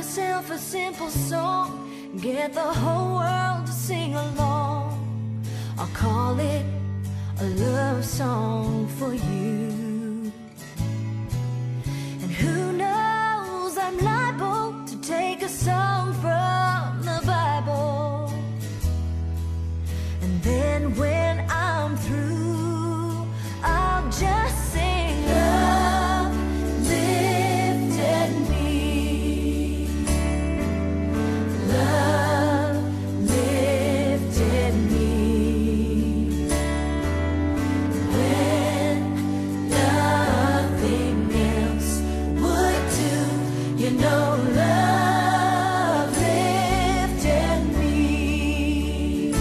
yourself a simple song, get the whole world to sing along. I'll call it a love song for you. And who knows, I'm liable to take a song from the Bible. And then when I'm through, I'll just sing love lifted me. Love lifted me. When nothing else would do, you know love lifted me.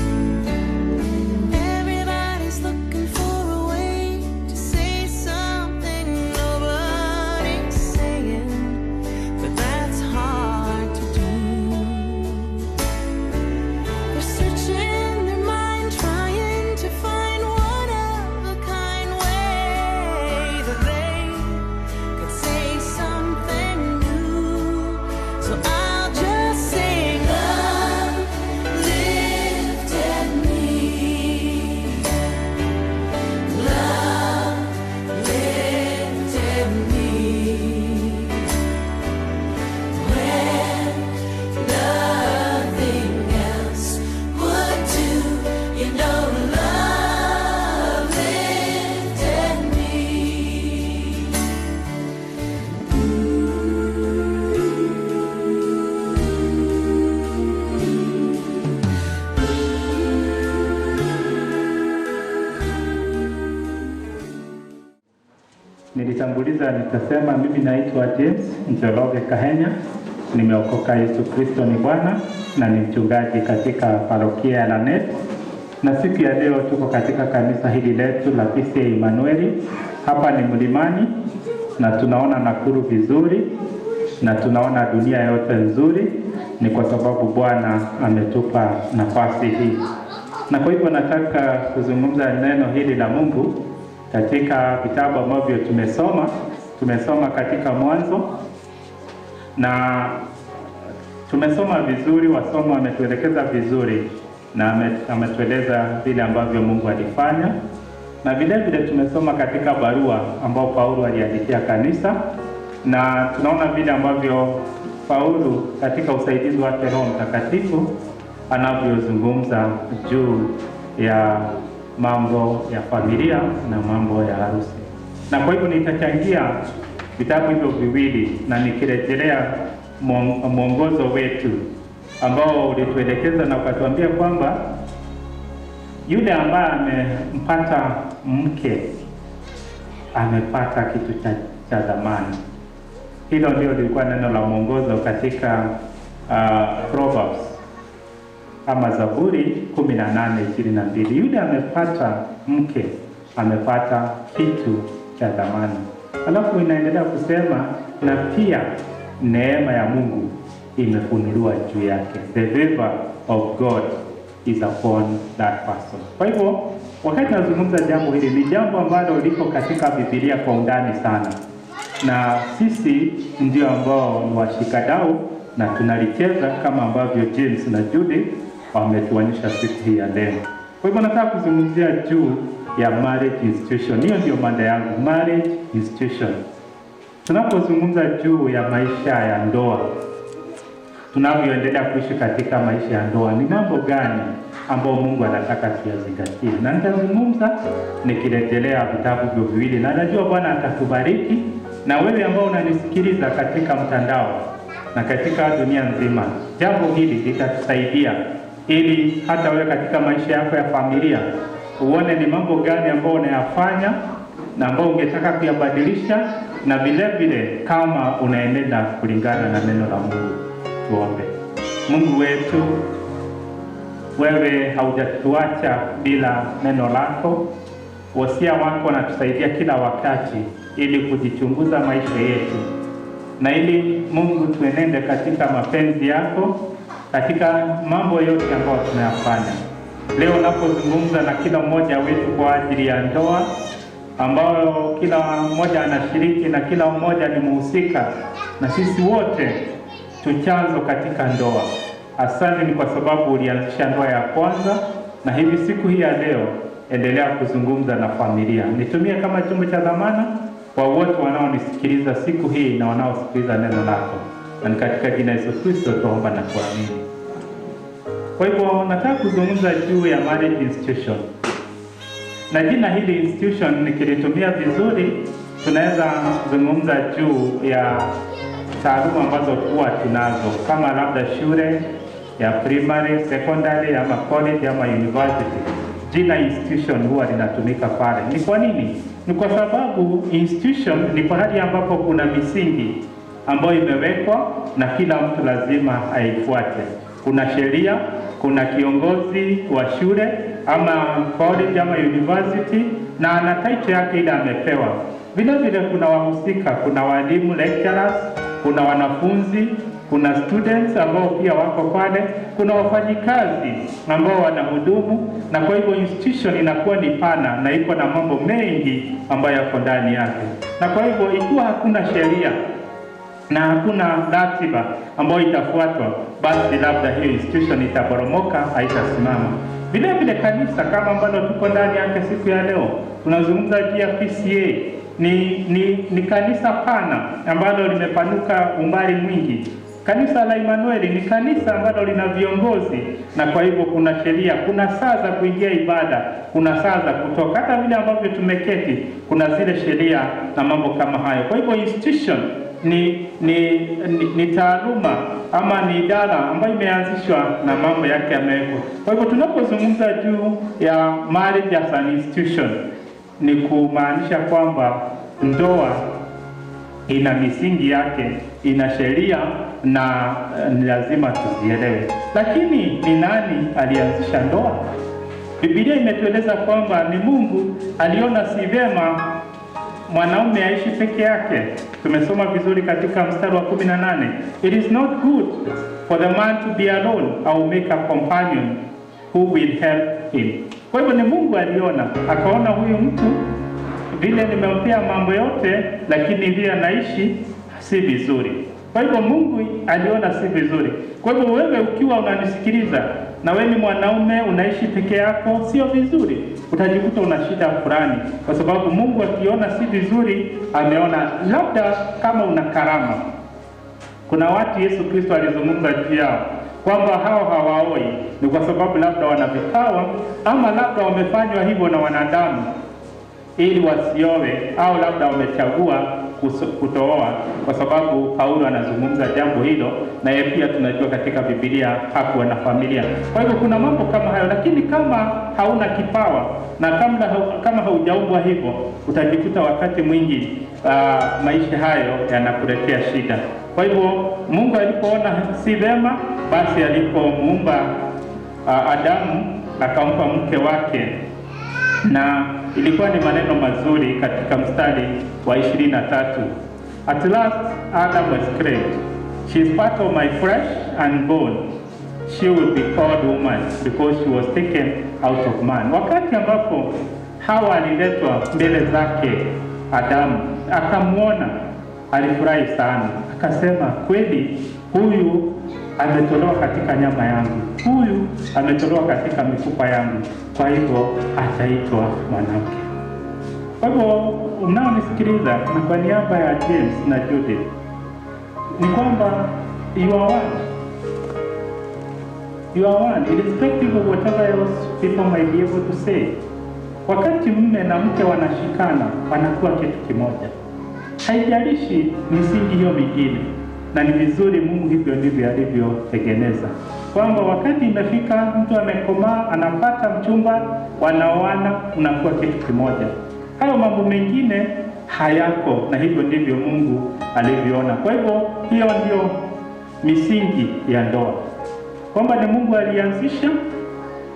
Everybody's looking for a way to say something nobody's saying, but that's hard to do. They're searching their mind, trying to find one of a kind way that they could say something new. So I'll just sing love lifted me. Love lifted me. When nothing else would do, you know love lifted me. Nilitanguliza nikasema mimi naitwa James Njoroge Kahenya, nimeokoka. Yesu Kristo ni Bwana na ni mchungaji katika parokia ya Lanet. Na siku ya leo tuko katika kanisa hili letu la PCEA Emmanueli. Hapa ni mlimani na tunaona Nakuru vizuri na tunaona dunia yote nzuri, ni kwa sababu Bwana ametupa nafasi hii. Na kwa hivyo nataka kuzungumza neno hili la Mungu katika vitabu ambavyo tumesoma katika Mwanzo, na tumesoma vizuri, wasomo wametuelekeza vizuri na ametueleza vile ambavyo Mungu alifanya, na vile vile tumesoma katika barua ambao Paulo aliandikia kanisa, na tunaona vile ambavyo Paulo katika usaidizi wake Roho Mtakatifu anavyozungumza juu ya mambo ya familia na mambo ya harusi. Na kwa hivyo nitachangia vitabu hivyo viwili na nikirejelea mwongozo wetu ambao ulituelekeza na ukatuambia kwamba yule ambaye amempata mke amepata kitu cha dhamani. Hilo ndio lilikuwa neno la mwongozo katika Proverbs ama Zaburi 18:22. Yule amepata mke amepata kitu cha dhamani. Alafu inaendelea kusema na pia neema ya Mungu imefunuliwa juu yake. The favor of God is upon that person. Kwa hivyo wakati nazungumza jambo hili, ni jambo ambalo liko katika Biblia kwa undani sana, na sisi ndio ambao ni washikadau na tunalicheza kama ambavyo James na Judy wametuonyesha siku hii ya leo. Kwa hivyo nataka kuzungumzia juu ya marriage institution. Hiyo ndio mada yangu, marriage institution. Tunapozungumza juu ya maisha ya ndoa, tunavyoendelea kuishi katika maisha ya ndoa, ni mambo gani ambayo Mungu anataka tuyazingatie? Na nitazungumza nikirejelea vitabu hivyo viwili, na najua Bwana atatubariki. Na wewe ambao unanisikiliza katika mtandao na katika dunia nzima, jambo hili litatusaidia ili hata wewe katika maisha yako ya familia uone ni mambo gani ambayo unayafanya na ambayo ungetaka kuyabadilisha, na vile vile kama unaenenda kulingana na neno la Mungu. Tuombe. Mungu wetu, wewe haujatuacha bila neno lako. Wasia wako unatusaidia kila wakati ili kujichunguza maisha yetu, na ili Mungu tuenende katika mapenzi yako katika mambo yote ambayo tunayafanya. Leo napozungumza na kila mmoja wetu kwa ajili ya ndoa, ambao kila mmoja anashiriki na kila mmoja ni muhusika, na sisi wote chanzo katika ndoa. Asante ni kwa sababu ulianzisha ndoa ya kwanza, na hivi siku hii ya leo endelea kuzungumza na familia. Nitumie kama chombo cha dhamana kwa wote wanaonisikiliza siku hii na wanaosikiliza neno lako. Na katika jina Yesu Kristo tuomba na kuamini. Kwa hivyo nataka kuzungumza juu ya marriage institution. Na jina hili institution nikilitumia vizuri, tunaweza kuzungumza juu ya taaluma ambazo huwa tunazo kama labda shule ya primary, secondary ama college ama university. Jina institution huwa linatumika pale. Ni kwa nini? Ni kwa sababu institution ni pahali ambapo kuna misingi ambayo imewekwa na kila mtu lazima aifuate. Kuna sheria, kuna kiongozi wa shule ama college ama university na ana title yake ile amepewa. Vile vile kuna wahusika, kuna walimu lecturers, kuna wanafunzi, kuna students ambao pia wako pale, kuna wafanyikazi ambao wanahudumu, na kwa hivyo institution inakuwa ni pana na iko na mambo mengi ambayo yako ndani yake. Na kwa hivyo ikiwa hakuna sheria na hakuna ratiba ambayo itafuatwa, basi labda hiyo institution itaboromoka, haitasimama. Vile vile kanisa kama ambalo tuko ndani yake siku ya leo, tunazungumza juu ya PCA. Ni kanisa pana ambalo limepanuka umbali mwingi. Kanisa la Emmanuel ni kanisa ambalo lina viongozi, na kwa hivyo kuna sheria, kuna saa za kuingia ibada, kuna saa za kutoka. Hata vile ambavyo tumeketi, kuna zile sheria na mambo kama hayo. Kwa hivyo institution ni taaluma ama ni idara ambayo imeanzishwa na mambo yake yamewekwa. Kwa hivyo tunapozungumza juu ya marriage as an institution, ni kumaanisha kwamba ndoa ina misingi yake, ina sheria na ni lazima tuzielewe. Lakini ni nani alianzisha ndoa? Biblia imetueleza kwamba ni Mungu aliona si vyema mwanaume aishi peke yake. Tumesoma vizuri katika mstari wa 18. It is not good for the man to be alone. I will make a companion who will help him. Kwa hivyo ni Mungu aliona, akaona huyu mtu vile nimempea mambo yote, lakini vile anaishi si vizuri. Kwa hivyo Mungu aliona si vizuri. Kwa hivyo wewe ukiwa unanisikiliza na wewe ni mwanaume unaishi peke yako, sio vizuri. Utajikuta una shida fulani, kwa sababu Mungu akiona si vizuri, ameona labda kama una karama. Kuna watu Yesu Kristo alizungumza juu yao kwamba hao hawaoi ni kwa sababu labda wana vipawa ama labda wamefanywa hivyo na wanadamu ili wasioe, au labda wamechagua kutooa, kwa sababu Paulo anazungumza jambo hilo, na yeye pia tunajua katika Biblia hakuwa na familia. Kwa hivyo kuna mambo kama hayo, lakini kama hauna kipawa na kama haujaumbwa hivyo, utajikuta wakati mwingi maisha hayo yanakuletea shida. Kwa hivyo Mungu alipoona si vema, basi alipomuumba Adamu akampa mke wake, na ilikuwa ni maneno mazuri katika mstari wa 23. At last Adam was created. She is part of my flesh and bone. She will be called woman because she was taken out of man. Wakati ambapo Hawa aliletwa mbele zake Adamu, akamwona, alifurahi sana. Akasema, kweli huyu ametolewa katika nyama yangu, huyu ametolewa katika mifupa yangu, kwa hivyo ataitwa mwanamke. Kwa hivyo mnaonisikiliza, na kwa niaba ya James na Judith, ni kwamba you are one. You are one, irrespective of whatever else people might be able to say. Wakati mume na mke wanashikana, wanakuwa kitu kimoja. Haijalishi misingi hiyo mingine, na ni vizuri Mungu hivyo ndivyo alivyotengeneza, kwamba wakati imefika mtu amekomaa, anapata mchumba, wanaoana, unakuwa kitu kimoja. Hayo mambo mengine hayako, na hivyo ndivyo Mungu alivyoona. Kwa hivyo hiyo ndio misingi ya ndoa, kwamba ni Mungu alianzisha,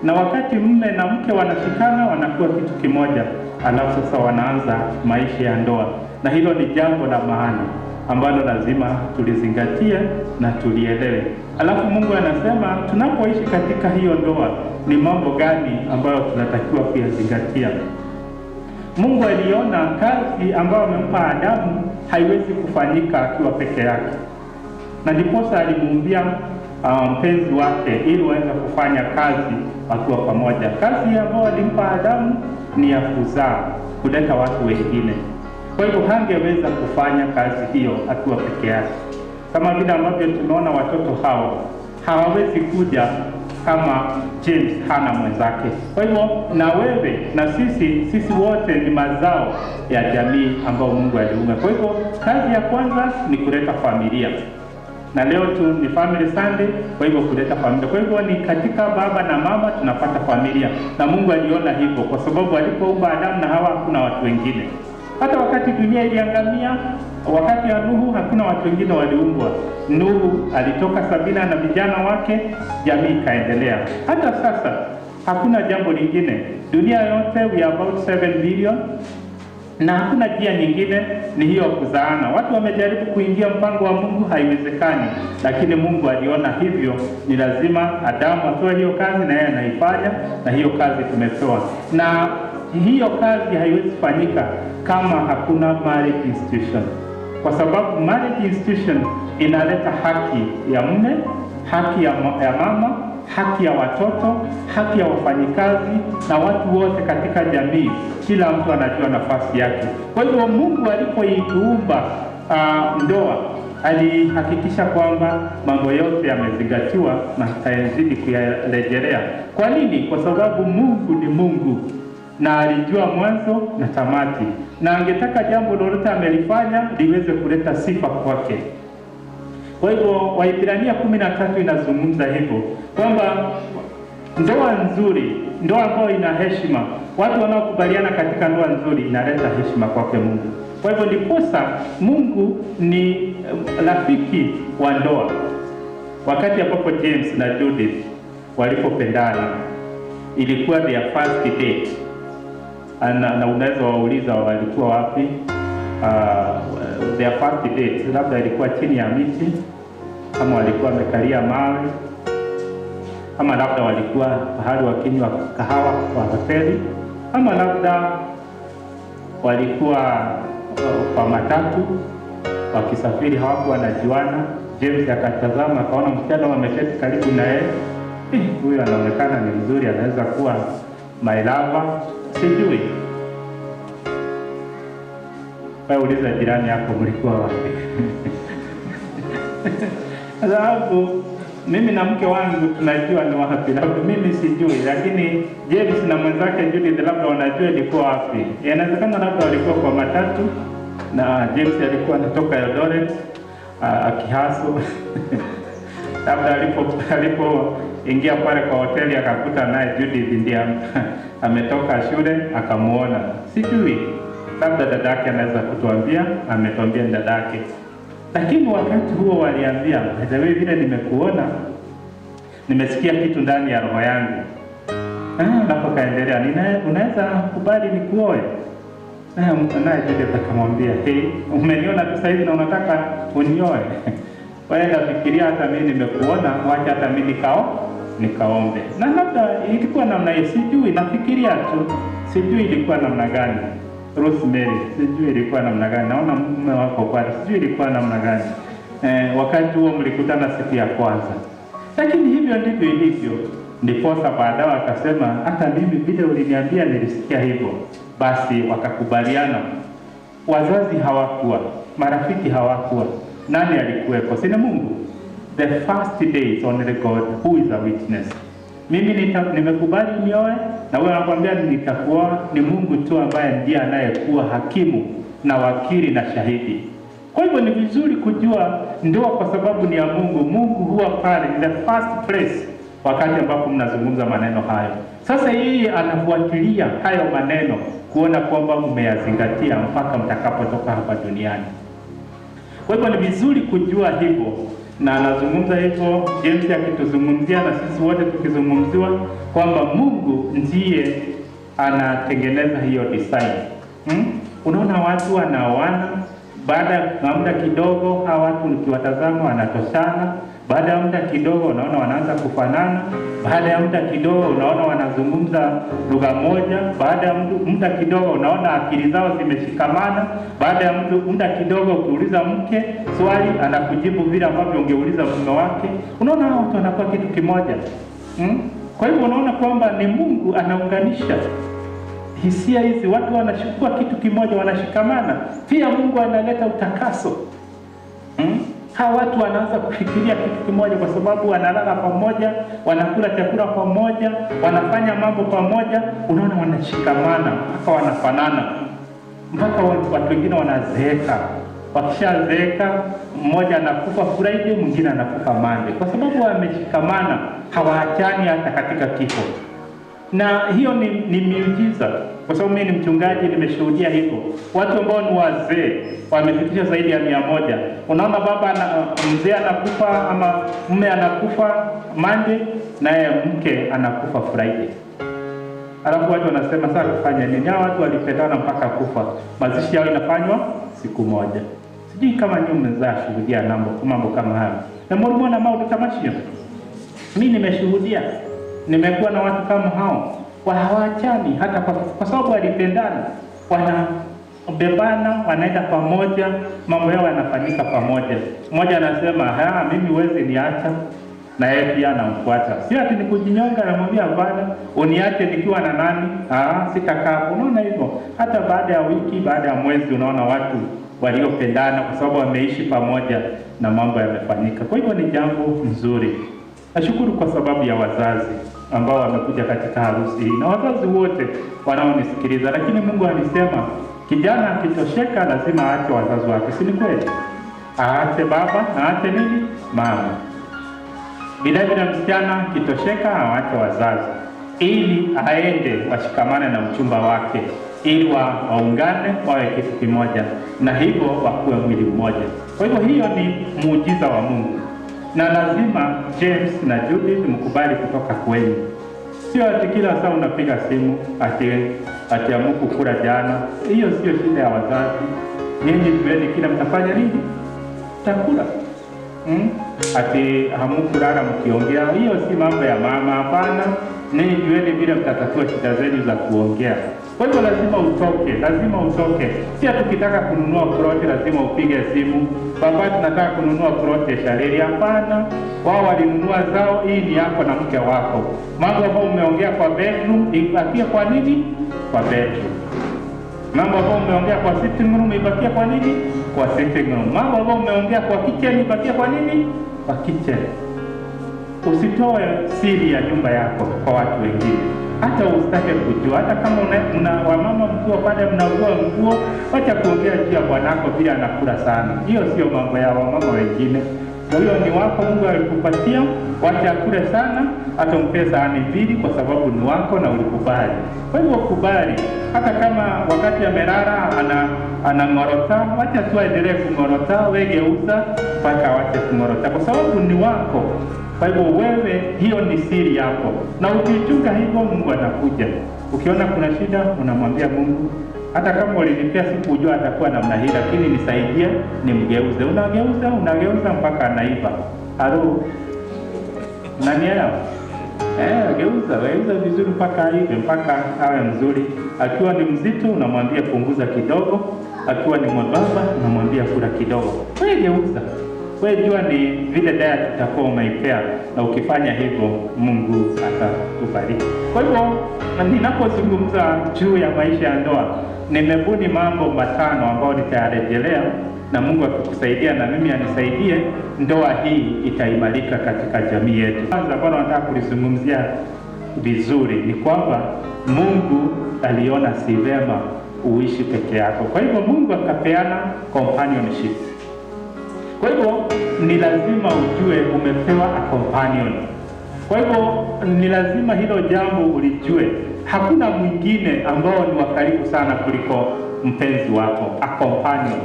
na wakati mume na mke wanashikana, wanakuwa kitu kimoja, alafu sasa wanaanza maisha ya ndoa. Na hilo ni jambo la maana ambalo lazima tulizingatie na tulielewe. Alafu Mungu anasema tunapoishi katika hiyo ndoa ni mambo gani ambayo tunatakiwa kuyazingatia. Mungu aliona kazi ambayo amempa Adamu haiwezi kufanyika akiwa peke yake. na ndiposa alimuumbia mpenzi wake ili waweze kufanya kazi wakiwa pamoja. Kazi ambayo alimpa Adamu ni ya kuzaa, kuleta watu wengine. Kwa hivyo hangeweza kufanya kazi hiyo akiwa peke yake, kama vile ambavyo tumeona watoto hao hawawezi kuja kama James hana mwenzake. Kwa hivyo na wewe na sisi wote ni mazao ya jamii ambao Mungu aliumba. Kwa hivyo kazi ya kwanza ni kuleta familia, na leo tu ni Family Sunday, kwa hivyo kuleta familia. Kwa hivyo ni katika baba na mama tunapata familia, na Mungu aliona hivyo kwa sababu alipoumba Adamu na Hawa hakuna watu wengine. Hata wakati dunia iliangamia, wakati wa Nuhu hakuna watu wengine waliumbwa. Nuhu alitoka Sabina na vijana wake, jamii ikaendelea. Hata sasa hakuna jambo lingine. Dunia yote we are about 7 billion, na hakuna njia nyingine, ni hiyo kuzaana. Watu wamejaribu kuingia mpango wa Mungu, haiwezekani, lakini Mungu aliona hivyo ni lazima Adamu atoe hiyo kazi, na yeye anaifanya, na hiyo kazi tumepewa. Na hiyo kazi haiwezi fanyika kama hakuna marriage institution, kwa sababu marriage institution inaleta haki ya mume, haki ya mama, haki ya watoto, haki ya wafanyikazi na watu wote katika jamii. Kila mtu anajua nafasi yake. Kwa hivyo Mungu alipoiumba ndoa alihakikisha kwamba mambo yote yamezingatiwa, na tutazidi kuyarejelea. Kwa nini? Kwa sababu Mungu ni Mungu na alijua mwanzo na tamati, na angetaka jambo lolote amelifanya liweze kuleta sifa kwake. Kwa hivyo Waibrania 13 inazungumza hivyo kwamba ndoa nzuri, ndoa ambayo ina heshima, watu wanaokubaliana katika ndoa nzuri inaleta heshima kwake Mungu. Kwa hivyo ndiposa Mungu ni rafiki wa ndoa. Wakati ambapo James na Judith walipopendana, ilikuwa their first date. Na unaweza wauliza walikuwa wapi? Their first date labda ilikuwa chini ya miti, kama walikuwa wamekalia mawe, ama labda walikuwa pahali wakinywa kahawa kwa hoteli, ama labda walikuwa kwa matatu wakisafiri, hawakuwa wanajuana. James akatazama akaona msichana ameketi karibu na yeye, huyu anaonekana ni mzuri, anaweza kuwa my lover, sijui. Wewe uliza jirani yako mlikuwa wapi? Sababu mimi na mke wangu tunajua ni wapi, labda mimi sijui, lakini James na mwenzake Judith labda wanajua ilikuwa wapi. Inawezekana labda walikuwa kwa matatu na James alikuwa anatoka Eldoret akihaso labda alipoingia pale kwa hoteli akakuta naye Judith ndiye ametoka shule akamuona, sijui. Labda dadake anaweza kutuambia, ametuambia dadake. Lakini wakati huo waliambia, "Wewe vile nimekuona, nimesikia kitu ndani ya roho yangu." Hapo kaendelea, "Unaweza kubali nikuoe?" Naye Judith akamwambia, "Hey, umeniona tu sasa hivi na unataka unioe? Wewe fikiria, hata mimi nimekuona, wacha hata mimi nikaombe." Na labda ilikuwa namna hiyo, sijui, nafikiria tu, sijui ilikuwa namna gani. Rosemary, sijui ilikuwa namna gani. Naona mume wako pale, sijui ilikuwa namna gani. Wakati huo mlikutana siku ya kwanza. Lakini hivyo ndivyo ilivyo. Ndiposa baadaye akasema, hata mimi vile uliniambia nilisikia hivyo. Basi wakakubaliana. Wazazi hawakuwa, marafiki hawakuwa. Nani alikuwepo? Si ni Mungu. The first day is only God who is a witness. Mimi nimekubali nioe, na wewe anakuambia nitakuoa. Ni Mungu tu ambaye ndiye anayekuwa hakimu na wakili na shahidi. Kwa hivyo ni vizuri kujua ndoa kwa sababu ni ya Mungu. Mungu huwa pale in the first place wakati ambapo mnazungumza maneno hayo. Sasa yeye anafuatilia hayo maneno kuona kwamba mmeyazingatia mpaka mtakapotoka hapa duniani. Kwa hivyo ni vizuri kujua hivyo, na anazungumza hivyo James akituzungumzia na sisi wote tukizungumziwa kwamba Mungu ndiye anatengeneza hiyo design. Unaona watu wanaoana baada ya muda kidogo hawa watu nikiwatazama wanatoshana, baada ya muda kidogo unaona wanaanza kufanana, baada ya muda kidogo unaona wanazungumza lugha moja, baada ya muda kidogo unaona akili zao zimeshikamana, baada ya muda kidogo ukiuliza mke swali anakujibu vile ambavyo ungeuliza mume wake. Unaona watu wanakuwa kitu kimoja. Kwa hivyo unaona kwamba ni Mungu anaunganisha hisia hizi, watu wanashukua kitu kimoja, wanashikamana. Pia Mungu analeta utakaso. Hawa watu wanaanza kufikiria kitu kimoja kwa sababu wanalala pamoja, wanakula chakula pamoja, wanafanya mambo pamoja. Unaona wanashikamana mpaka wanafanana, mpaka watu wengine wanazeeka. Wakishazeeka mmoja anakufa Friday, mwingine anakufa Monday, kwa sababu wameshikamana, hawaachani hata katika kifo. Na hiyo ni miujiza, kwa sababu mimi ni mchungaji, nimeshuhudia hivyo. Watu ambao ni wazee wamefikisha zaidi ya 100. Unaona baba mzee anakufa ama mume anakufa Monday, naye mke anakufa Friday. Alafu watu wanasema sasa tufanye nini? Hao watu walipendana mpaka kufa. Mazishi yao inafanywa siku moja. Sijui kama nyinyi mmezaa shuhudia mambo kama hayo. Na mbona mambo tamasha? Mimi nimeshuhudia. Nimekuwa na watu kama hao, hawaachani hata kwa sababu walipendana, wanabebana, wanaenda pamoja, mambo yao yanafanyika pamoja. Mmoja anasema, mimi huwezi niacha, na yeye pia anamfuata. Sio ati ni kujinyonga, anamwambia bwana, uniache nikiwa na nani? Sitakaa. Unaona hivyo? Hata baada ya wiki, baada ya mwezi unaona watu waliopendana kwa sababu wameishi pamoja na mambo yamefanyika. Kwa hivyo ni jambo nzuri. Nashukuru kwa sababu ya wazazi ambao wamekuja katika harusi hii na wazazi wote wanaonisikiliza. Lakini Mungu alisema kijana akitosheka lazima aache wazazi wake, si ni kweli? Aache baba, aache nini? Mama. Vile vile msichana akitosheka aache wazazi, ili aende washikamane na mchumba wake, ili waungane wawe kitu kimoja, na hivyo wakuwe mwili mmoja. Kwa hivyo hiyo ni muujiza wa Mungu. Na lazima James na Judith mkubali kutoka kwenu. Sio ati kila saa unapiga simu ati amuku kula jana. Hiyo sio shida ya wazazi. Nyinyi jueni kila mtafanya nini? Chakula. Ati hamuku lala mkiongea. Hiyo si mambo ya mama, hapana. Nyinyi jueni vile mtatatua shida zenu za kuongea. Kwa hivyo lazima utoke. Si tukitaka kununua ploti lazima upige simu. Baba, tunataka kununua ploti ya Shareli. Hapana, wao walinunua zao, hii ni yako na mke wako. Mambo ambayo umeongea kwa bedroom ibakie kwa nini? Kwa bedroom. Mambo ambayo umeongea kwa sitting room ibakie kwa nini? Kwa sitting room. Mambo ambayo umeongea kwa kitchen ibakie kwa nini? Kwa kitchen. Usitoe siri ya nyumba yako kwa watu wengine. Hata usitake kujua, hata kama una wamama mkuu pale mnavua nguo, wacha kuongea juu ya bwanako vile anakula sana. Hiyo sio mambo ya wamama wengine. Huyo ni wako, Mungu alikupatia, wacha akule sana, hata mpe sahani 2 kwa sababu ni wako na ulikubali. Kwa hivyo kubali, hata kama wakati amelala anangorota, wacha tu aendelee kungorota, wegeuza mpaka wache kungorota kwa sababu ni wako. Kwa hivyo wewe, hiyo ni siri yako, na ukichunga hivyo Mungu anakuja. Ukiona kuna shida unamwambia Mungu, hata kama ulinipea sikujua atakuwa namna hii, lakini nisaidie nimgeuze. Unageuza mpaka anaiva. Halo, unanielewa? Geuza vizuri mpaka aive, mpaka awe mzuri. Akiwa ni mzito unamwambia punguza kidogo, akiwa ni mwembamba unamwambia kula kidogo. Wewe geuza. Wewe jua ni vile diet utakuwa umeipea, na ukifanya hivyo Mungu atakubariki. Kwa hivyo ninapozungumza juu ya maisha ya ndoa, nimebuni mambo 5 ambayo nitayarejelea, na Mungu akikusaidia na mimi anisaidie, ndoa hii itaimarika katika jamii yetu. Kwanza bwana, nataka kulizungumzia vizuri ni kwamba Mungu aliona si vema uishi peke yako. Kwa hivyo Mungu akapeana companionship. Kwa hivyo ni lazima ujue umepewa a companion. Kwa hivyo ni lazima hilo jambo ulijue. Hakuna mwingine ambao ni wa karibu sana kuliko mpenzi wako, a companion.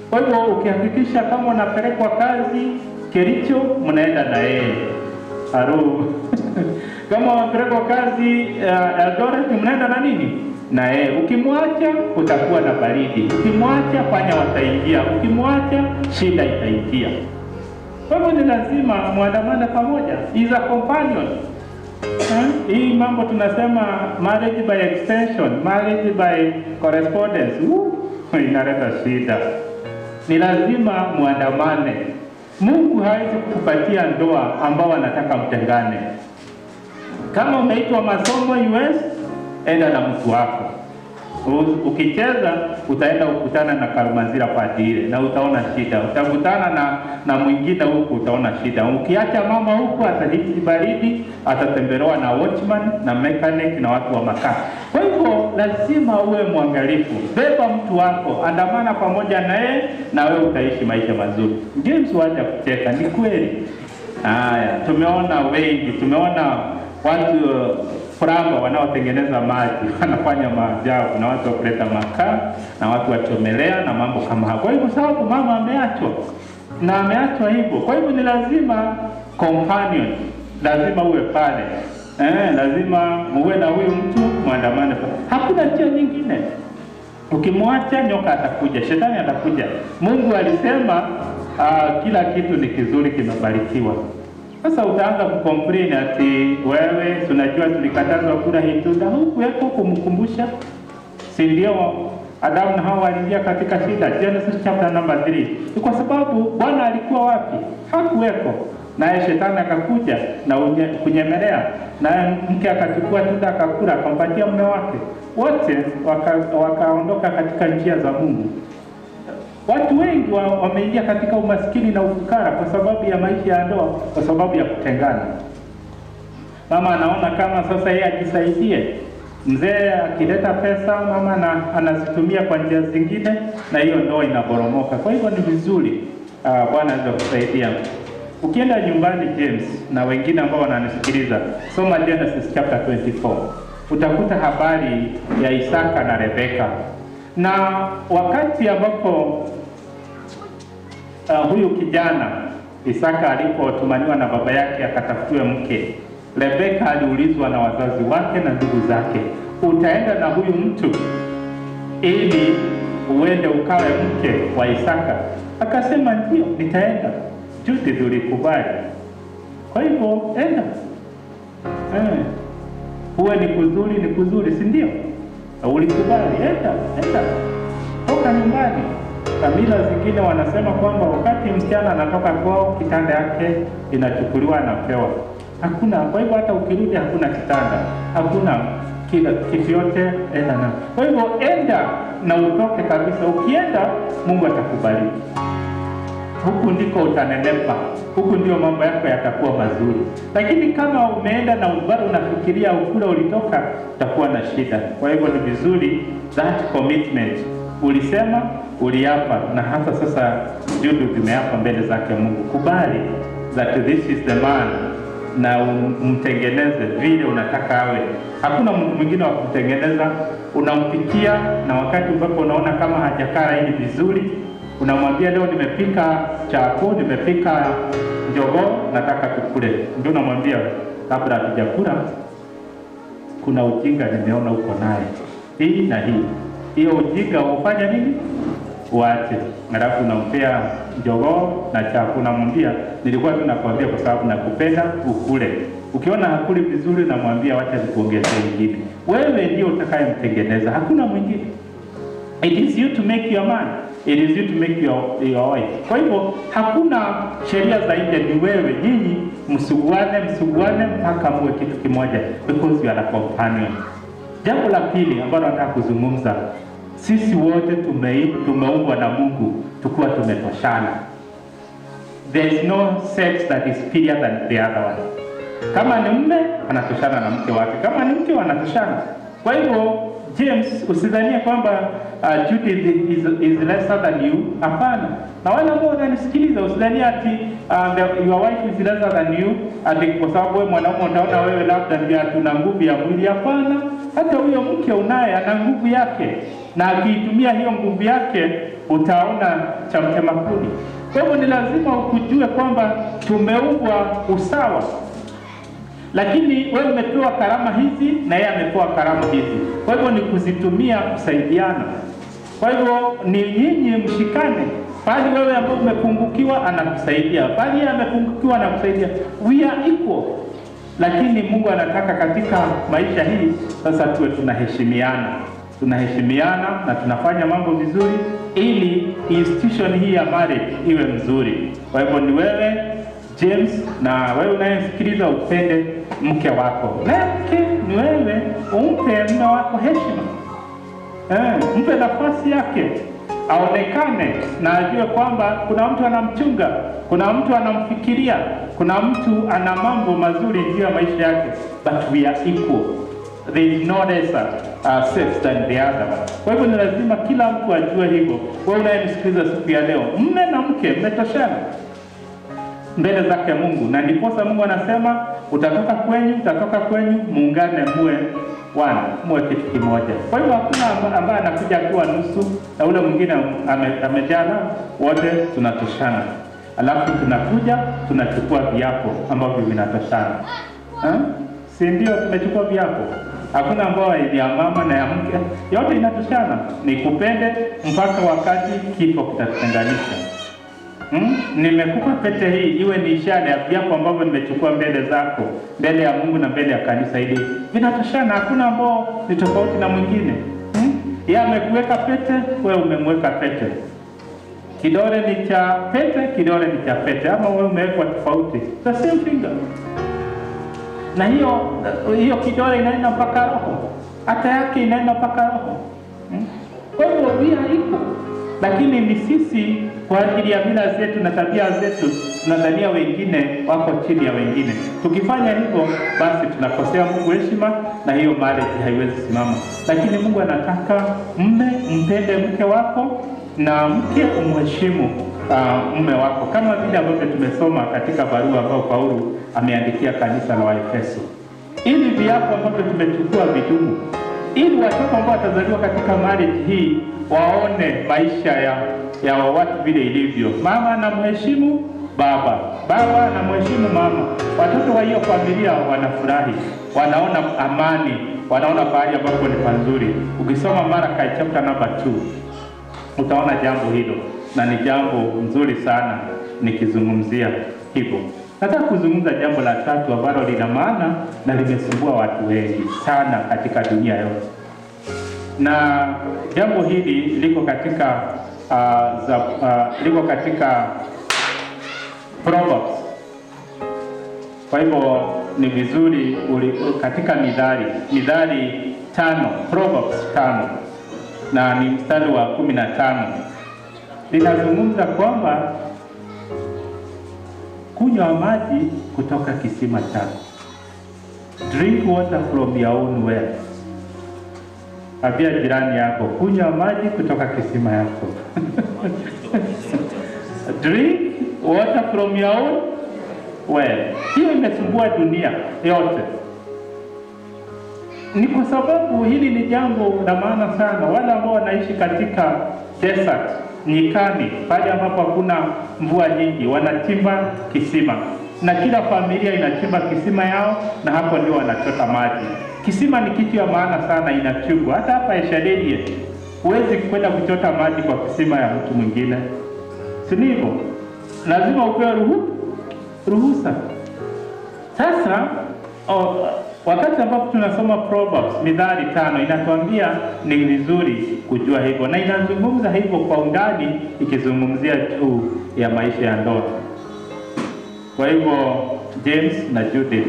Kwa hivyo ukihakikisha kama unapelekwa kazi Kericho, mnaenda na yeye. Kama unapelekwa kazi Eldoret, mnaenda na nini? na yeye. Ukimwacha utakuwa na baridi, ukimwacha panya wataingia, ukimwacha shida itaingia. Kwa hivyo ni lazima muandamane pamoja, is a companion. Hii mambo tunasema marriage by extension, marriage by correspondence, inaleta shida. Ni lazima muandamane. Mungu hawezi kukupatia ndoa ambao anataka mtengane. Kama umeitwa masomo US, enda na mtu wako. Ukicheza utaenda ukutana na Karumanzira padire na utaona shida. Utakutana na mwingine huku utaona shida. Ukiacha mama huku atahisi baridi, atatembelewa na watchman na mechanic na watu wa makaa. Kwa hivyo lazima uwe mwangalifu. Beba mtu wako, andamana pamoja naye na wewe utaishi maisha mazuri. James wacha kucheka, ni kweli. Haya, tumeona wengi, tumeona watu Framba wanaotengeneza maji wanafanya maajabu, na watu wa kuleta makaa na watu wachomelea na mambo kama hayo. Kwa hivyo sababu mama ameachwa na ameachwa hivyo, kwa hivyo ni lazima companion, lazima uwe pale, lazima uwe na huyu mtu muandamane. Hakuna njia nyingine. Ukimwacha nyoka atakuja, shetani atakuja. Mungu alisema kila kitu ni kizuri, kimebarikiwa. Sasa utaanza kucomplain ati wewe tunajua tulikatazwa kula hii tunda, huku yako kumkumbusha. Si ndio Adamu na Hawa waliingia katika shida? Genesis chapter number 3. Ni kwa sababu Bwana alikuwa wapi? Hakuweko. Naye shetani akakuja na kunyemelea, naye mke akachukua tunda akakula, akampatia mume wake. Wote wakaondoka katika njia za Mungu. Watu wengi wameingia katika umaskini na ufukara kwa sababu ya maisha ya ndoa, kwa sababu ya kutengana. Mama anaona kama sasa yeye ajisaidie. Mzee akileta pesa, mama anazitumia kwa njia zingine, na hiyo ndoa inaboromoka. Kwa hivyo ni vizuri Bwana aweze kusaidia. Ukienda nyumbani James na wengine ambao wananisikiliza, soma Genesis chapter 24. Utakuta habari ya Isaka na Rebeka. Na wakati ambapo huyu kijana Isaka alipotumaniwa na baba yake akatafutiwe mke, Rebeka aliulizwa na wazazi wake na ndugu zake, utaenda na huyu mtu ili uende ukawe mke wa Isaka? Akasema ndio, nitaenda. Judith ulikubali, kwa hivyo enda. Huwe ni kuzuri, si ndio? Ulikubali, enda. Toka nyumbani. Kamila zingine wanasema kwamba wakati msichana anatoka kwao, kitanda yake inachukuliwa na pewa. Hakuna, kwa hivyo hata ukirudi hakuna kitanda, hakuna kitu yote, enda na. Kwa hivyo enda na utoke kabisa. Ukienda Mungu atakubariki. Huku ndiko utanenepa, huku ndio mambo yako yatakuwa mazuri. Lakini kama umeenda na bado unafikiria ukula ulitoka, utakuwa na shida. Kwa hivyo ni vizuri that commitment. Ulisema, uliapa, na hata sasa Judith umeapa mbele zake Mungu. Kubali that this is the man, na umtengeneze vile unataka awe. Hakuna mtu mwingine wa kutengeneza. Unampikia, na wakati ambapo unaona kama hajakara hili vizuri, unamwambia leo nimepika chako, nimepika jogoo, nataka tukule. Ndio unamwambia kabla hatujakula, kuna ujinga nimeona uko naye, hii na hii. Hiyo ujinga ufanya nini? Uache. Alafu unampea jogoo na chako, unamwambia nilikuwa tunakwambia kwa sababu nakupenda, ukule. Ukiona hakuli vizuri, namwambia wacha nikuongezee nyingine. Wewe ndio utakayemtengeneza, hakuna mwingine. It is you to make your man. It is you to make your wife. Kwa hivyo hakuna sheria za nje, ni wewe. Nyinyi msuguane mpaka muwe kitu kimoja, because you are a companion. Jambo la pili ambalo nataka kuzungumza, sisi wote tumeumbwa na Mungu tukiwa tumetoshana. There is no sex that is superior than the other one. Kama ni mume anatoshana na mke wake, kama ni mke wanatoshana. Kwa hivyo James, usidhanie kwamba Judith is lesser than you. Hapana. Na wale ambao wananisikiliza, usidhanie ati your wife is lesser than you, ati kwa sababu wewe mwanaume utaona wewe labda ndio tuna nguvu ya mwili. Hapana. Hata huyo mke unaye ana nguvu yake, na akiitumia hiyo nguvu yake utaona cha mtema kuni. Kwa hivyo ni lazima ukujue kwamba tumeumbwa usawa. lakini wewe umepewa karama hizi na yeye amepewa karama hizi. Kwa hivyo ni kuzitumia kusaidiana. Kwa hivyo ni nyinyi mshikane. Pale wewe ambao umepungukiwa anakusaidia, pale yeye amepungukiwa anakusaidia. We are equal. Lakini Mungu anataka katika maisha hii sasa tuwe tunaheshimiana na tunafanya mambo vizuri, ili institution hii ya marriage iwe mzuri. Kwa hivyo ni wewe James, na wewe unayesikiliza, upende mke wako, na mke ni wewe umpe mume wako heshima, mpe nafasi yake, aonekane na ajue kwamba kuna mtu anamchunga, kuna mtu anamfikiria, kuna mtu ana mambo mazuri juu ya maisha yake. But we are equal. There is no lesser sex than the other. Kwa hivyo ni lazima kila mtu ajue hivyo. Wewe unayenisikiliza siku ya leo, mume na mke mmetoshana mbele zake Mungu, na ndiposa Mungu anasema utatoka kwenyu muungane, muwe kitu kimoja. Kwa hivyo hakuna ambaye anakuja kuwa nusu na ule mwingine amejana, wote tunatoshana. Alafu tunakuja tunachukua viapo ambavyo vinatoshana. Si ndio? Tumechukua viapo. Hakuna ambao ya mama na ya mke, yote inatoshana. Nikupende mpaka wakati kifo kitatutenganisha. Nimekupa pete hii iwe ni ishara ya viapo ambavyo nimechukua mbele zako, mbele ya Mungu na mbele ya kanisa hili. Vinatoshana, hakuna ambao ni tofauti na mwingine. Yeye amekuweka pete, wewe umemweka pete. Kidole ni cha pete, kidole ni cha pete, ama wewe umewekwa tofauti. The same finger. Na hiyo kidole inaenda mpaka roho. Hata yake inaenda mpaka roho. Kwa hivyo we iko. Lakini ni sisi kwa ajili ya mila zetu na tabia zetu tunadhania wengine wako chini ya wengine. Tukifanya hivyo basi tunakosea Mungu heshima, na hiyo marriage haiwezi simama. Lakini Mungu anataka mpende mke wako na mke umheshimu mume wako, kama vile ambavyo tumesoma katika barua ambayo Paulo ameandikia kanisa la Waefeso. Ili viapo ambavyo tumechukua vidumu, ili watoto ambao watazaliwa katika marriage hii waone maisha ya watu vile ilivyo. Mama anamheshimu baba, baba anamheshimu mama. Watoto wa hiyo familia wanafurahi, wanaona amani, wanaona pahali ambapo ni pazuri. Ukisoma Maraka chapter number 2 utaona jambo hilo, na ni jambo nzuri sana nikizungumzia hivyo. Nataka kuzungumza jambo la tatu ambalo lina maana na limesumbua watu wengi sana katika dunia yote. Na jambo hili liko katika Proverbs. Kwa hivyo ni vizuri katika Mithali 5, Proverbs 5, na ni mstari wa 15. Linazungumza kwamba kunywa maji kutoka kisima chako. Drink water from your own well. Ambia jirani yako, kunywa maji kutoka kisima yako. Drink water from your own well. Hiyo imesumbua dunia yote. Ni kwa sababu hili ni jambo la maana sana. Wale ambao wanaishi katika desert, nyikani, pale ambapo hakuna mvua nyingi, wanachimba kisima. Na kila familia inachimba kisima yao, na hapo ndio wanachota maji. Kisima ni kitu ya maana sana, inachungwa. Hata hapa Eshadedie huwezi kwenda kuchota maji kwa kisima ya mtu mwingine. Si hivyo? Lazima upewe ruhusa. Sasa wakati ambapo tunasoma Proverbs Mithali 5 inatuambia ni vizuri kujua hivyo, na inazungumza hivyo kwa undani, ikizungumzia juu ya maisha ya ndoa. Kwa hivyo James na Judith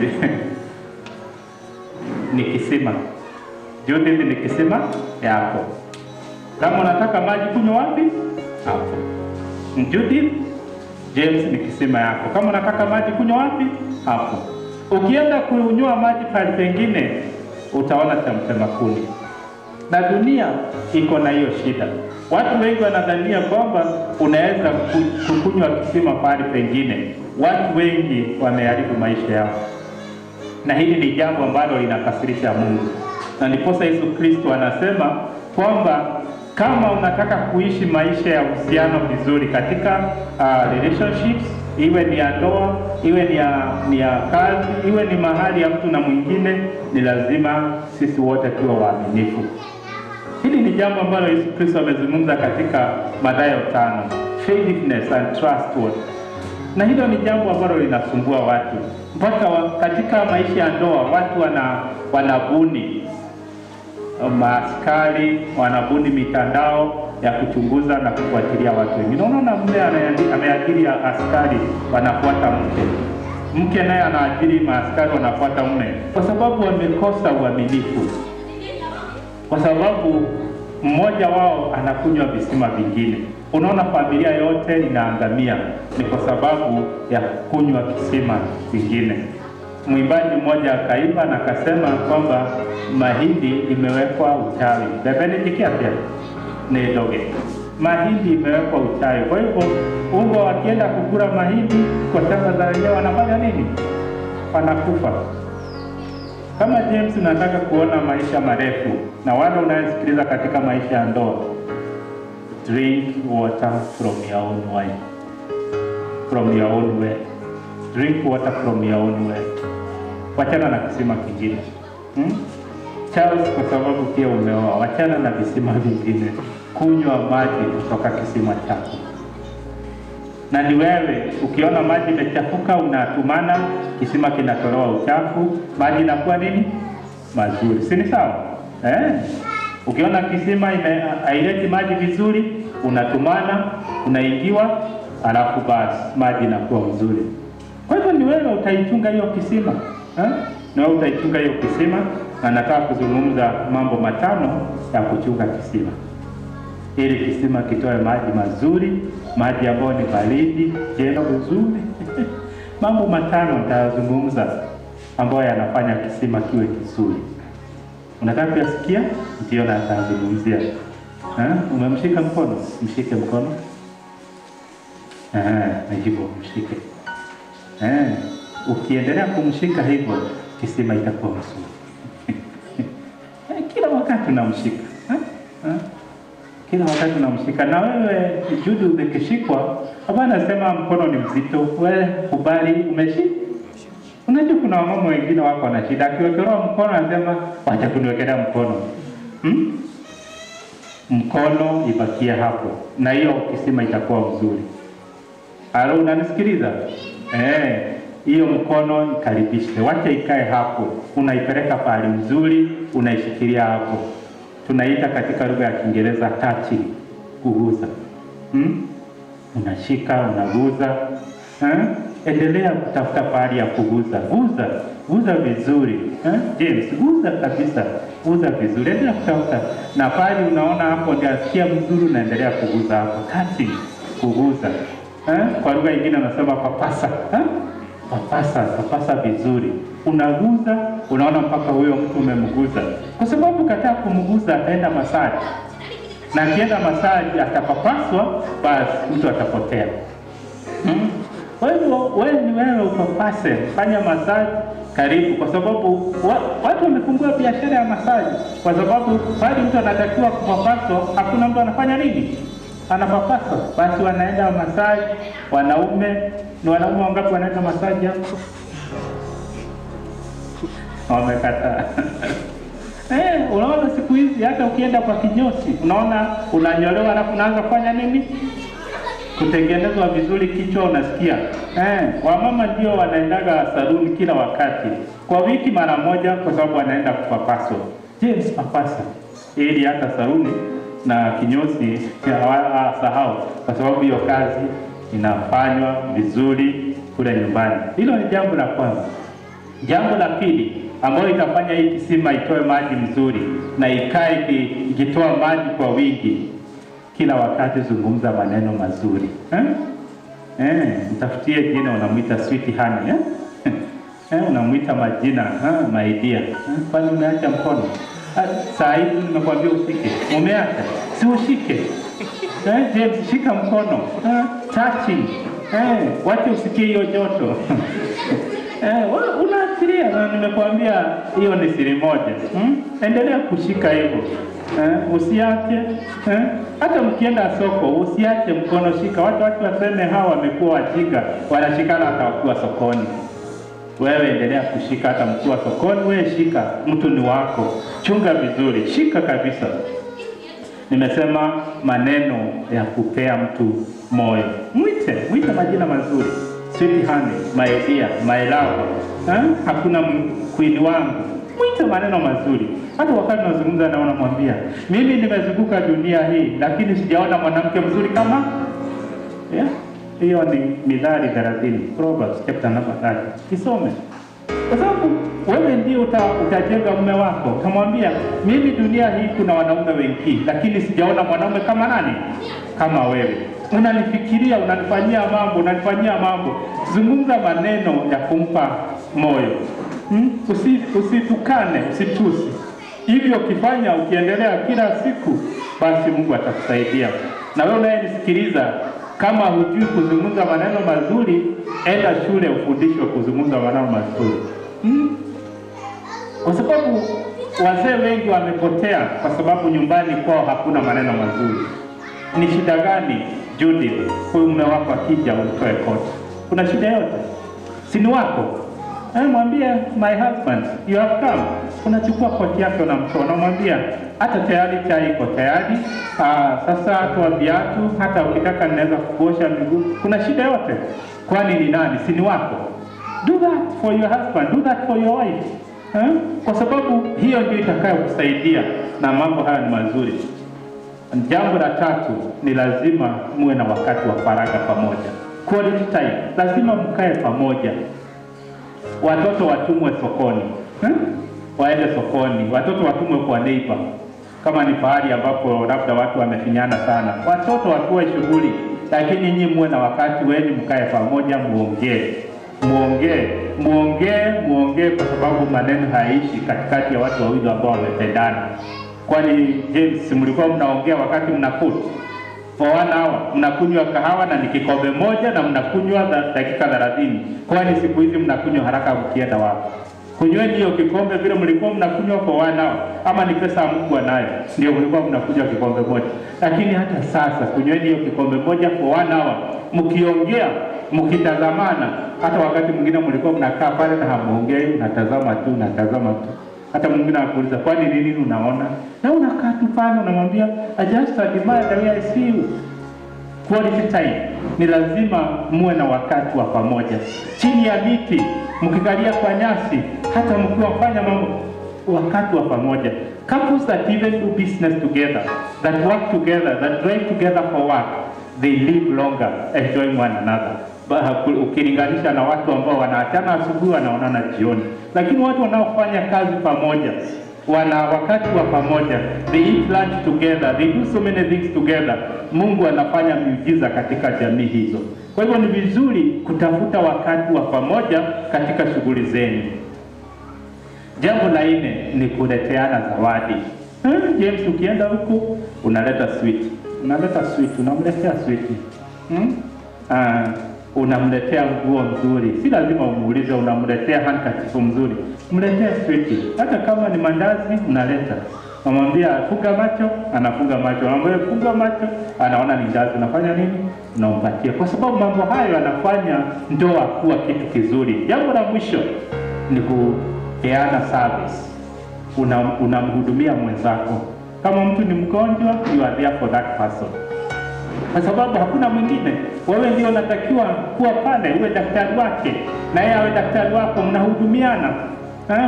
ni kisima. Judith ni kisima yako. Kama unataka maji kunywa wapi? Hapo. Judith, James ni kisima yako. Kama unataka maji kunywa wapi? Hapo. Ukienda kunywa maji pale pengine utaona chamchema kuni. Na dunia iko na hiyo shida. Watu wengi wanadhania kwamba unaweza kukunywa kisima pale pengine. Watu wengi wameharibu maisha yao. Na hili ni jambo ambalo linakasirisha Mungu. Na ndiposa Yesu Kristo anasema kwamba kama unataka kuishi maisha ya uhusiano vizuri katika relationships, iwe ni ya ndoa, iwe ni ya kazi, iwe ni mahali ya mtu na mwingine, ni lazima sisi wote tuwe waaminifu. Hili ni jambo ambalo Yesu Kristo amezungumza katika Mathayo 5, faithfulness and trustworthiness. Na hilo ni jambo ambalo linasumbua watu. Mpaka katika maisha ya ndoa watu wanabuni maaskari, wanabuni mitandao ya kuchunguza na kufuatilia watu wengine. Unaona mume ameajiri askari wanafuata mke. Mke naye anaajiri maaskari wanafuata mume, kwa sababu wamekosa uaminifu. Kwa sababu mmoja wao anakunywa visima vingine. Unaona familia yote inaangamia ni kwa sababu ya kunywa kisima vingine. Mwimbaji mmoja akaimba na akasema kwamba mahindi imewekwa uchawi. Bebenijikia pia ni doge. Mahindi imewekwa uchawi. Kwa hivyo ungo wakienda kukula mahindi kwa sababu za wenyewe wanafanya nini? Wanakufa. Kama James nataka kuona maisha marefu, na wale unayesikiliza katika maisha ya ndoa, drink water from your own wine. From your own well. Drink water from your own well. Wachana na kisima kingine. Charles, kwa sababu pia umeoa, wachana na visima vingine. Kunywa maji kutoka kisima chako. Na ni wewe, ukiona maji imechafuka unatumana, kisima kinatolewa uchafu, maji inakuwa nini? Mazuri. Si ni sawa? Ukiona kisima haileti maji vizuri, unatumana, unaingiwa, alafu basi maji inakuwa mzuri. Kwa hivyo ni wewe utaichunga hiyo kisima. Ni wewe utaichunga hiyo kisima, na nataka kuzungumza mambo 5 ya kuchunga kisima. Ili kisima kitoe maji mazuri, maji ambayo ni baridi, jeno vizuri. Mambo 5 nitazungumza ambayo yanafanya kisima kiwe kizuri. Unataka kuyasikia? Ndio natazungumzia. Umemshika mkono? Mshike mkono. Na hivyo mshike. Ukiendelea kumshika hivyo, kisima itakuwa mzuri. Kila wakati unamshika. Kila wakati unamshika. Na wewe Judy ukishikwa, hapana sema mkono ni mzito. Wewe kubali umeshika. Unajua kuna wamama wengine wako na shida, akiwekelewa mkono anasema wacha kuniwekelea mkono. Mkono ibakie hapo, na hiyo kisima itakuwa mzuri. Halo, unanisikiliza? Hiyo mkono ikaribishe, wacha ikae hapo. Unaipeleka pale mzuri, unaishikilia hapo. Tunaita katika lugha ya Kiingereza touching, kuguza. Unashika, unaguza. Endelea kutafuta pahali ya kuguza. Guza vizuri. James, guza kabisa. Guza vizuri. Endelea kutafuta. Na pahali unaona hapo ndio asikia mzuri, unaendelea kuguza hapo. Touching, kuguza. Kwa lugha nyingine unasema papasa. Papasa vizuri. Unaguza, unaona mpaka huyo mtu umemguza. Kwa sababu kataa kumguza ataenda masaji. Na akienda masaji atapapaswa, basi mtu atapotea. Kwa hivyo wewe upapase, fanya masaji karibu, kwa sababu watu wamefungua biashara ya masaji. Kwa sababu pale mtu anatakiwa kupapaswa, hakuna mtu anafanya nini? Anapapaswa. Basi wanaenda masaji, wanaume wangapi wanaenda masaji hapo? Wamekataa. Unaona siku hizi hata ukienda kwa kinyozi, unaona unanyolewa alafu unaanza kufanya nini? Kutengenezwa vizuri kichwa, unasikia. Wamama ndio wanaendaga saluni kila wakati. Kwa wiki mara moja, kwa sababu wanaenda kupapaswa. James, papasa. Ili hata saluni na kinyozi sahau, kwa sababu hiyo kazi inafanywa vizuri kule nyumbani. Hilo ni jambo la kwanza. Jambo la pili ambalo itafanya hii kisima itoe maji mzuri na ikae ikitoa maji kwa wingi, kila wakati zungumza maneno mazuri. Mtafutie jina, unamuita sweet honey. Unamuita majina, my dear. Kwani umeacha mkono? Saa hizi nimekwambia ushike. Umeacha? Si ushike. James, shika mkono. Touching. Wacha usikie hiyo joto. Unaachilia, na nimekwambia hiyo ni siri moja. Endelea kushika hivyo. Usiache hata mkienda soko, usiache mkono, shika. Watu waseme hawa wamekuwa wajinga, wanashikana hata wakiwa sokoni. Wewe endelea kushika hata mkiwa sokoni, wewe shika, mtu ni wako, chunga vizuri, shika kabisa. Nimesema maneno ya kupea mtu moyo. Mwite majina mazuri. Sweet honey, my dear, my love. Hakuna queen wangu. Mwite maneno mazuri. Hata wakati unazungumza na unamwambia, mimi nimezunguka dunia hii lakini sijaona mwanamke mzuri kama hiyo. Ni Mithali 30, Proverbs chapter number 30. Kisome. Kwa sababu wewe ndio utajenga mume wako. Utamwambia, mimi dunia hii kuna wanaume wengi lakini sijaona mwanaume kama nani? Kama wewe. Unanifikiria, unanifanyia mambo. Zungumza maneno ya kumpa moyo. Usitukane, usitusi. Hivyo ukifanya, ukiendelea kila siku, basi Mungu atakusaidia. Na wewe unayenisikiliza, kama hujui kuzungumza maneno mazuri, enda shule ufundishwe kuzungumza maneno mazuri. Kwa sababu wazee wengi wamepotea kwa sababu nyumbani kwao hakuna maneno mazuri. Ni shida gani Judy, huyu mume wako akija umtoe koti? Kuna shida yote? Si ni wako? Mwambie, my husband, you have come. Unachukua koti yake unamtoa, unamwambia hata tayari chai iko tayari. Sasa toa viatu, hata ukitaka ninaweza kuosha miguu. Kuna shida yote? Kwani ni nani? Si ni wako? Do that for your husband, do that for your wife. Kwa sababu hiyo ndio itakayokusaidia, na mambo haya ni mazuri. Jambo la tatu ni lazima muwe na wakati wa faragha pamoja. Quality time. Lazima mkae pamoja. Watoto watumwe sokoni. Waende sokoni. Watoto watumwe kwa neighbor. Kama ni pahali ambapo labda watu wamefinyana sana, watoto watoe shughuli, lakini nyinyi muwe na wakati wenu, mkae pamoja, muongee kwa sababu maneno haishi katikati ya watu wawili ambao wamependana. Kwani James, mlikuwa mnaongea wakati mnakula for 1 hour, mnakunywa kahawa na ni kikombe moja na mnakunywa dakika 30. Kwani siku hizi mnakunywa haraka mkienda wapi? Kunyweni hiyo kikombe vile mlikuwa mnakunywa for 1 hour, ama ni pesa Mungu anayo ndio mlikuwa mnakunywa kikombe moja. Lakini hata sasa kunyweni hiyo kikombe moja for 1 hour, mkiongea, mkitazamana. Hata wakati mwingine mlikuwa mnakaa pale na hamuongei, natazama tu. Hata mwingine anakuuliza, kwani nini unaona? Na unakaa tu pale unamwambia, I just admire the way I see you. Quality time. Ni lazima muwe na wakati wa pamoja. Chini ya miti, mkikalia kwa nyasi, hata mkiwafanya mambo, wakati wa pamoja. Couples that even do business together, that work together, that drive together for work, they live longer enjoying one another. Ukilinganisha na watu ambao wanaachana asubuhi wanaonana jioni. Lakini watu wanaofanya kazi pamoja, wana wakati wa pamoja, they eat lunch together, they do so many things together. Mungu anafanya miujiza katika jamii hizo. Kwa hivyo ni vizuri kutafuta wakati wa pamoja katika shughuli zenu. Jambo la 4 ni kuleteana zawadi. James, ukienda huko unaleta sweet. Unamletea sweet. Unamletea nguo nzuri. Si lazima umuulize, unamletea handkerchief mzuri. Mletee sweet. Hata kama ni mandazi unaleta. Unamwambia funga macho, anafunga macho. Unamwambia funga macho, anaona ni ndazi. Unafanya nini? Unampatia. Kwa sababu mambo hayo yanafanya ndoa kuwa kitu kizuri. Jambo la mwisho ni kupeana service. Unamhudumia mwenzako. Kama mtu ni mgonjwa, you are there for that person. Kwa sababu hakuna mwingine. Wewe ndio unatakiwa kuwa pale, uwe daktari wake na yeye awe daktari wako, mnahudumiana.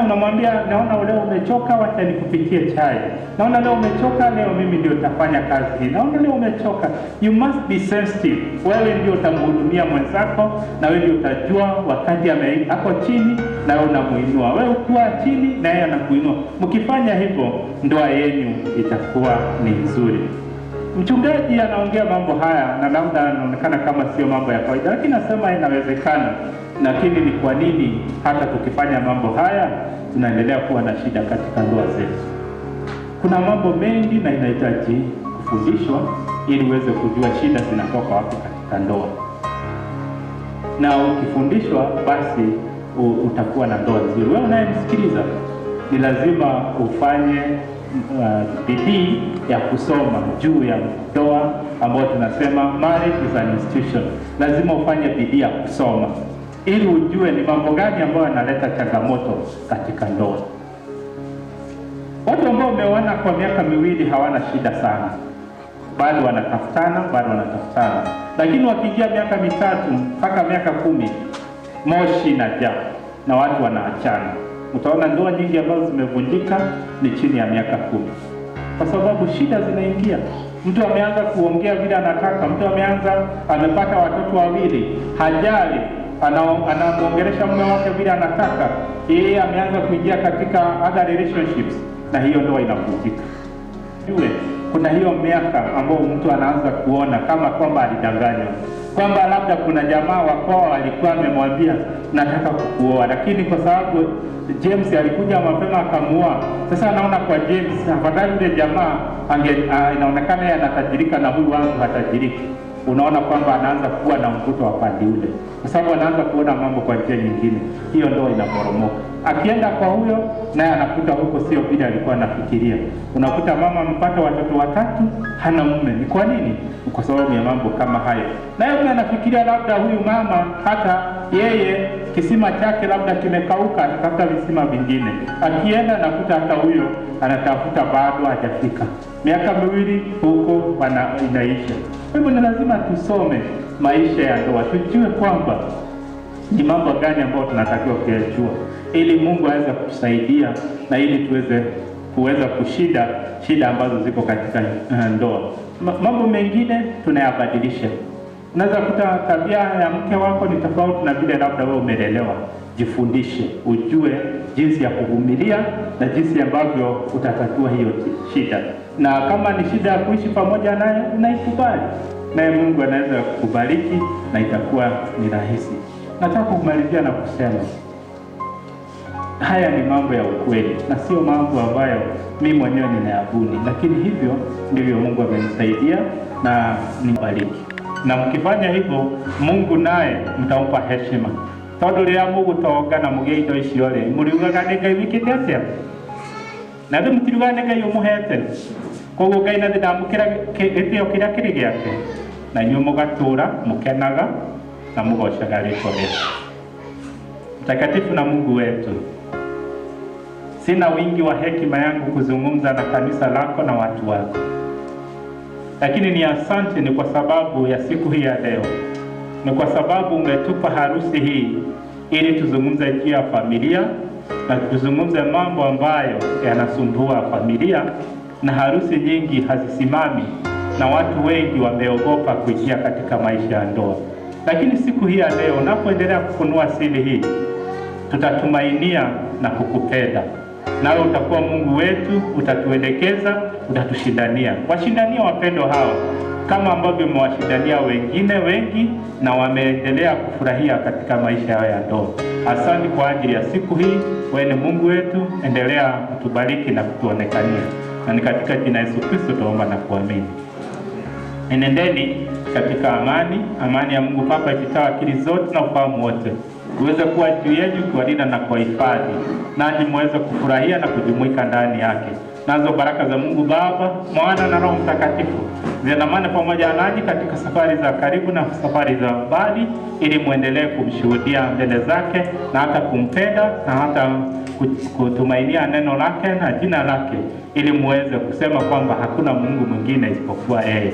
Unamwambia, naona leo umechoka, wacha nikupikie chai. Naona leo umechoka, leo mimi ndio nitafanya kazi hii. Naona leo umechoka. You must be sensitive. Wewe ndio utamhudumia mwenzako, na wewe ndio utajua wakati hapo chini na wewe unamuinua. Wewe ukiwa chini na yeye anakuinua. Mkifanya hivyo, ndoa yenu itakuwa ni nzuri. Mchungaji anaongea mambo haya na labda anaonekana kama sio mambo ya kawaida, lakini nasema inawezekana. Lakini ni kwa nini hata tukifanya mambo haya tunaendelea kuwa na shida katika ndoa zetu? Kuna mambo mengi na inahitaji kufundishwa ili uweze kujua shida zinatoka wapi katika ndoa. Na ukifundishwa basi utakuwa na ndoa nzuri. Wewe unayenisikiliza, ni lazima ufanye bidii ya kusoma juu ya ndoa ambayo tunasema marriage is an institution. Lazima ufanye bidii ya kusoma ili ujue ni mambo gani ambayo yanaleta changamoto katika ndoa. Watu ambao umeona kwa miaka miwili hawana shida sana, bado wanatafutana. Lakini wakiingia miaka 3 mpaka miaka 10, moshi inajaa na watu wanaachana. Utaona ndoa nyingi ambazo zimevunjika ni chini ya miaka 10, kwa sababu shida zinaingia. Mtu ameanza kuongea vile anataka, mtu amepata watoto wawili, hajali, anamuongelesha mume wake vile anataka, yeye ameanza kuingia katika other relationships, na hiyo ndoa inavunjika. Kuna hiyo miaka ambao mtu anaanza kuona kama kwamba alidanganywa, kwamba labda kuna jamaa wa kwao alikuwa amemwambia nataka kukuoa, lakini kwa sababu James alikuja mapema akamuoa. Sasa anaona kwa James afadhali yule jamaa inaonekana yeye anatajirika na huyu wangu hatajiriki. Unaona kwamba anaanza kuwa na mvuto wa pande ule, kwa sababu anaanza kuona mambo kwa njia nyingine. Hiyo ndoa inaporomoka. Akienda kwa huyo naye anakuta huko sio vile alikuwa anafikiria. Unakuta mama amepata watoto 3, hana mume. Ni kwa nini? Kwa sababu ya mambo kama hayo. Na yeye anafikiria labda huyu mama hata yeye kisima chake labda kimekauka, atatafuta visima vingine. Akienda nakuta hata huyo anatafuta bado hajafika. Miaka 2 huko inaisha. Kwa hivyo ni lazima tusome maisha ya ndoa, tujue kwamba ni mambo gani ambayo tunatakiwa kuyajua ili Mungu aweze kutusaidia na ili kuweza kushinda shida ambazo ziko katika ndoa. Mambo mengine tunayabadilisha. Unaweza kuta tabia ya mke wako ni tofauti na vile labda wewe umelelewa. Jifundishe, ujue jinsi ya kuvumilia na jinsi ambavyo utatatua hiyo shida. Na kama ni shida ya kuishi pamoja naye, unaikubali. Naye Mungu anaweza kukubariki na itakuwa ni rahisi. Nataka kumalizia na kusema haya ni mambo ya ukweli na sio mambo ambayo mimi mwenyewe ninayabuni, lakini hivyo ndivyo Mungu amenisaidia na nibariki. Na mkifanya hivyo, Mungu naye mtampa heshima. Tondu ria mugutonga na mugie indo icio ri muriugaga ni Ngai wikite atia, na ndu mutiruga ni Ngai umuhete. Koguo Ngai na ndamukira gitio kiria kiri giake, na nyu mugatura mukenaga na mugocaga rĩĩtwa rĩake. Mtakatifu na Mungu wetu, sina wingi wa hekima yangu kuzungumza na kanisa lako na watu wako, lakini ni asante ni kwa sababu ya siku hii ya leo. Ni kwa sababu umetupa harusi hii ili tuzungumze juu ya familia na tuzungumze mambo ambayo yanasumbua familia, na harusi nyingi hazisimami na watu wengi wameogopa kuingia katika maisha ya ndoa. Lakini siku hii ya leo unapoendelea kufunua siri hii, tutatumainia na kukupenda. Nawe utakuwa Mungu wetu, utatuelekeza, utatushindania. Washindania wapendo hawa kama ambavyo umewashindania wengine wengi na wameendelea kufurahia katika maisha yao ya ndoa. Asante kwa ajili ya siku hii. Wewe ni Mungu wetu, endelea kutubariki na kutuonekania. Na ni katika jina Yesu Kristo tuomba na kuamini. Enendeni katika amani ya Mungu Baba ipitayo akili zote na ufahamu wote uweze kuwa juu yenu, kuwalinda na kuwahifadhi, nanyi muweze kufurahia na kujumuika ndani yake. Nazo baraka za Mungu Baba, Mwana na Roho Mtakatifu ziandamane pamoja nanyi katika safari za karibu na safari za mbali, ili muendelee kumshuhudia mbele zake na hata kumpenda na hata kutumainia neno lake na jina lake, ili muweze kusema kwamba hakuna Mungu mwingine isipokuwa yeye.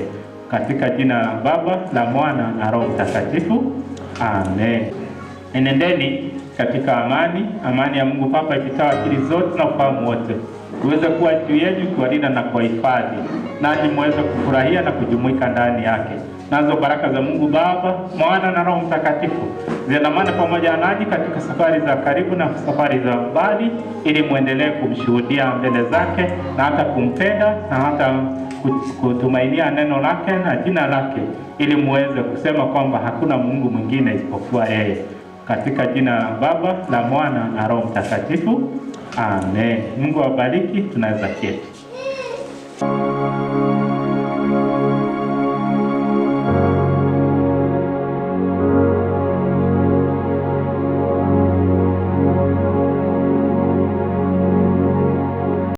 Katika jina la Baba, la Mwana na Roho Mtakatifu. Amen. Enendeni katika amani ya Mungu Baba ipitayo akili zote na ufahamu wote uweze kuwa juu yenu, kuwalinda na kuwahifadhi, nanyi muweze kufurahia na kujumuika ndani yake. Nazo baraka za Mungu Baba, Mwana na Roho Mtakatifu ziandamane pamoja nanyi katika safari za karibu na safari za mbali, ili muendelee kumshuhudia mbele zake na hata kumpenda na hata kutumainia neno lake na jina lake, ili muweze kusema kwamba hakuna Mungu mwingine isipokuwa yeye. Katika jina la Baba, la Mwana na Roho Mtakatifu. Amen. Mungu awabariki. Tunaweza keti.